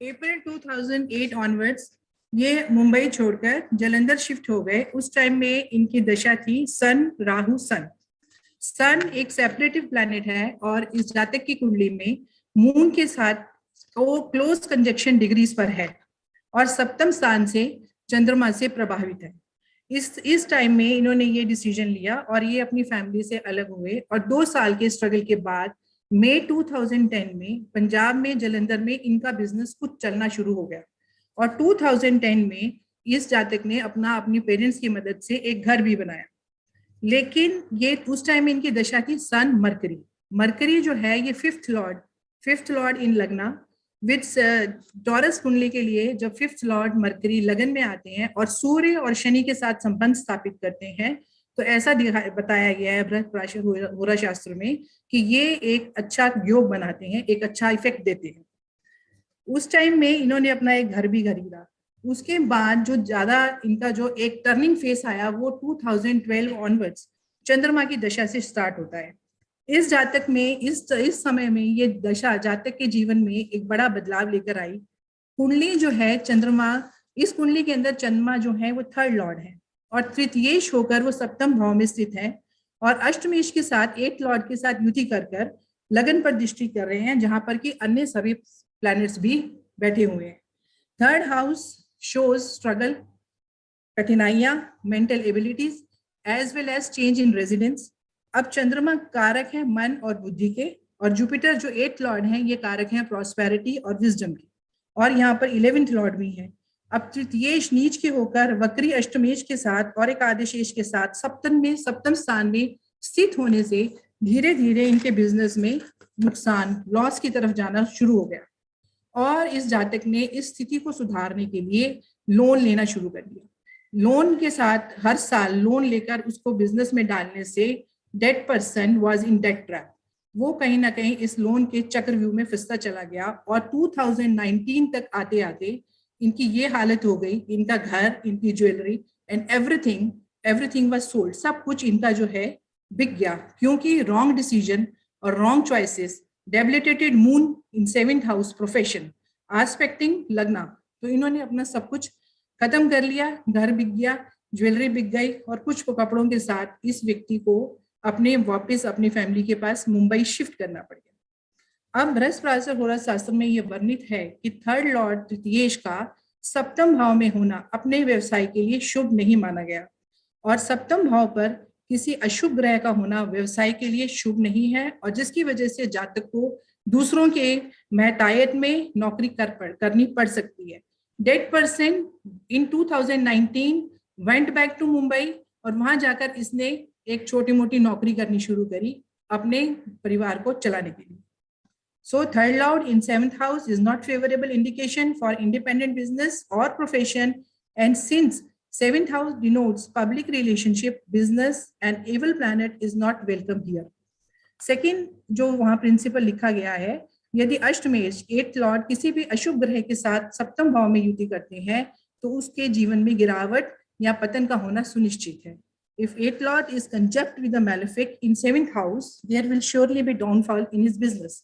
अप्रैल 2008 onwards ये मुंबई छोड़कर Jalandhar shift हो गए। उस टाइम में इनकी दशा थी सन राहु सन। सन एक सेपरेटिव प्लैनेट है और इस जातक की कुंडली में मून के साथ वो क्लोज कंजक्शन डिग्रीज पर है और सप्तम स्थान से चंद्रमा से प्रभावित है। इस टाइम में इन्होंने ये डिसीजन लिया और ये अपनी फैमिली से अलग हुए और 2 साल के स्ट्रगल के बाद मई 2010 में पंजाब में जालंधर में इनका बिजनेस कुछ चलना शुरू हो गया और 2010 में इस जातक ने अपनी पेरेंट्स की मदद से एक घर भी बनाया। लेकिन ये उस टाइम में इनकी दशा थी सन मरकरी। मरकरी जो है ये फिफ्थ लॉर्ड इन लगना विद टॉरस कुंडली के लिए जब फिफ्थ लॉर्ड मरकरी लगन में आते हैं और सूर्य और शनि के साथ संबंध स्थापित करते हैं तो ऐसा बताया गया है बृहस्पति होरा शास्त्र में कि ये एक अच्छा योग बनाते हैं, एक अच्छा इफेक्ट देते हैं। उस टाइम में इन्होंने अपना एक घर भी खरीदा। उसके बाद जो ज्यादा इनका जो एक टर्निंग फेस आया वो 2012 ऑनवर्ड्स चंद्रमा की दशा से स्टार्ट होता है। इस जातक में इस समय में ये दशा जातक के जीवन में एक बड़ा बदलाव लेकर आई। कुंडली जो है चंद्रमा, इस कुंडली के अंदर चंद्रमा जो है वो थर्ड लॉर्ड है और तृतीयेश होकर वो सप्तम भाव में स्थित है और अष्टमेश के साथ 8 लॉर्ड के साथ युति कर लगन पर दृष्टि कर रहे हैं जहां पर कि अन्य सभी प्लैनेट्स भी बैठे हुए हैं। थर्ड हाउस शोज स्ट्रगल, कठिनाइयां, mental abilities as well as change in residence. अब चंद्रमा कारक है मन और बुद्धि के और जुपिटर जो 8 लॉर्ड हैं ये कारक हैं प्रॉस्पेरिटी और विजडम की और यहाँ पर 11th लॉर्ड भी है। अब तृतीयेश नीच के होकर वक्री अष्टमेश के साथ और एकादशेश के साथ सप्तम स्थान में स्थित होने से धीरे धीरे इनके बिजनेस में नुकसान लॉस की तरफ जाना शुरू हो गया और इस जातक ने इस स्थिति को सुधारने के लिए लोन लेना शुरू कर दिया। लोन के साथ हर साल लोन लेकर उसको बिजनेस में डालने से that person was in that trap. वो कहीं ना कहीं इस लोन के चक्रव्यूह में फंसता चला गया और 2019 तक आते आते इनकी ये हालत हो गई, इनका घर, इनकी jewellery and everything was sold. सब कुछ इनका जो है बिक गया क्योंकि रॉन्ग डिसीजन और wrong choices. Debilitated moon in 7th house profession aspecting लगना, तो इन्होंने अपना सब कुछ खत्म कर लिया। घर बिक गया, ज्वेलरी बिक गई और कुछ कपड़ों के साथ इस व्यक्ति को वापस अपनी फैमिली के पास मुंबई शिफ्ट करना पड़ गया। अब बृहस्पति होरा शास्त्र में यह वर्णित है कि थर्ड लॉर्ड तृतीयेश का सप्तम भाव में होना अपने व्यवसाय के लिए शुभ नहीं माना गया और सप्तम भाव पर किसी अशुभ ग्रह का होना व्यवसाय के लिए शुभ नहीं है और जिसकी वजह से जातक को दूसरों के महतायत में नौकरी करनी पड़ सकती है। That person in 2019 went back to Mumbai और वहां जाकर इसने एक छोटी मोटी नौकरी करनी शुरू करी अपने परिवार को चलाने के लिए। So third lord in 7th house is not favorable indication for independent business or profession, and since 7th house denotes public relationship, business and evil planet is not welcome here. Second जो वहां principal लिखा गया है, यदि अष्टमेश 8th Lord किसी भी अशुभ ग्रह के साथ सप्तम भाव में युति करते हैं तो उसके जीवन में गिरावट या पतन का होना सुनिश्चित है। If 8th lord is conjunct with the malefic in 7th house, there will surely be downfall in his business.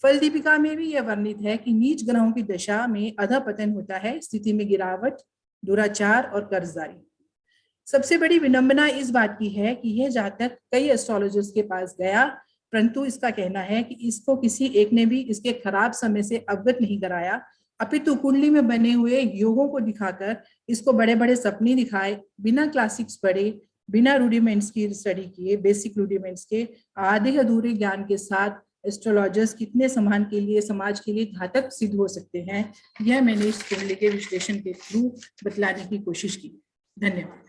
फल दीपिका में भी यह वर्णित है कि नीच ग्रहों की दशा में अधा पतन होता है, स्थिति में गिरावट, दुराचार और कर्जदारी। सबसे बड़ी विडंबना इस बात की है कि यह जातक कई एस्ट्रोलॉजर्स के पास गया परंतु इसका कहना है कि इसको किसी एक ने भी इसके खराब समय से अवगत नहीं कराया, अपितु कुंडली में बने हुए योगों को दिखाकर इसको बड़े बड़े सपने दिखाए, बिना क्लासिक्स पढ़े, बिना रूडिमेंट्स की स्टडी किए, बेसिक रूडिमेंट्स के आधे अधूरे ज्ञान के साथ एस्ट्रोलॉजर्स कितने समाज के लिए घातक सिद्ध हो सकते हैं, यह मैंने इस कुंडली के विश्लेषण के थ्रू बतलाने की कोशिश की। धन्यवाद।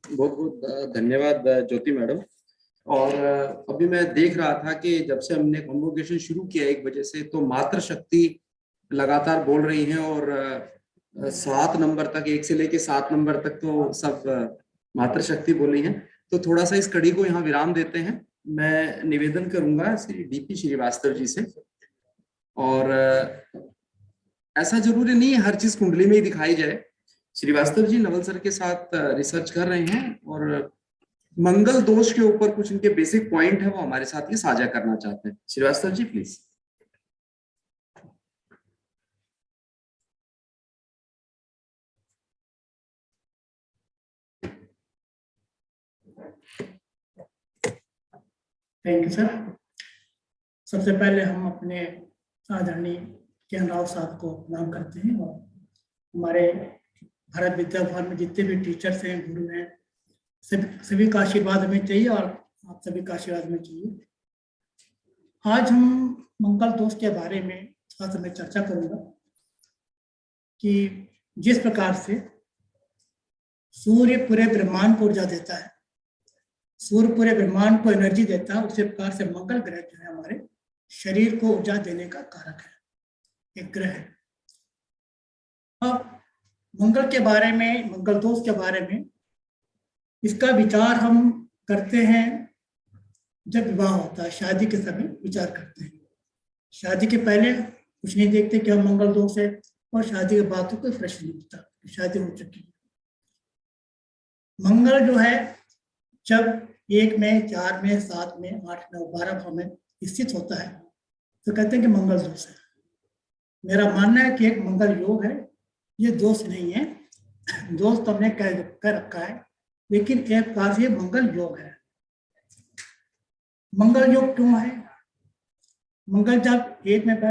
बहुत बहुत धन्यवाद ज्योति मैडम। और अभी मैं देख रहा था कि जब से हमने कॉन्वोकेशन शुरू किया 1 बजे से, तो मातृ शक्ति लगातार बोल रही हैं और 7 नंबर तक, 1 से लेके 7 नंबर तक तो सब मातृ शक्ति बोली है। तो थोड़ा सा इस कड़ी को यहाँ विराम देते हैं। मैं निवेदन करूंगा श्री डीपी श्रीवास्तव जी से, और ऐसा जरूरी नहीं है हर चीज कुंडली में ही दिखाई जाए। श्रीवास्तव जी नवल सर के साथ रिसर्च कर रहे हैं और मंगल दोष के ऊपर कुछ इनके बेसिक पॉइंट है वो हमारे साथ ये साझा करना चाहते हैं। Srivastava ji please. Thank you sir. सबसे पहले हम अपने आदरणीय के.एन. राव साहब को प्रणाम करते हैं और हमारे भारत विद्या भवन में जितने भी टीचर्स हैं, गुरु हैं, सभी का आशीर्वाद हमें चाहिए और आप सभी का आशीर्वाद हमें चाहिए। आज हम मंगल दोष के बारे में थोड़ा सा मैं चर्चा करूंगा कि जिस प्रकार से सूर्य पूरे ब्रह्मांड को ऊर्जा देता है, सूर्य पूरे ब्रह्मांड को एनर्जी देता है, उसी प्रकार से मंगल ग्रह जो है हमारे शरीर को ऊर्जा देने का कारक है, एक ग्रह है। अब मंगल के बारे में, मंगल दोष के बारे में इसका विचार हम करते हैं जब विवाह होता है, शादी के समय विचार करते हैं। शादी के पहले कुछ नहीं देखते कि हम मंगल दोष है, और शादी के बाद तो कोई प्रश्न नहीं उठता, शादी हो चुकी है। मंगल जो है जब 1 में, 4 में, 7 में, 8, 9, 12 भाव में स्थित होता है तो कहते हैं कि मंगल दोष है। मेरा मानना है कि एक मंगल योग है, ये दोष नहीं है। दोष तो हमने कह रखा है, लेकिन एक प्रकार से मंगल योग है। मंगल योग क्यों है? मंगल जब 1 में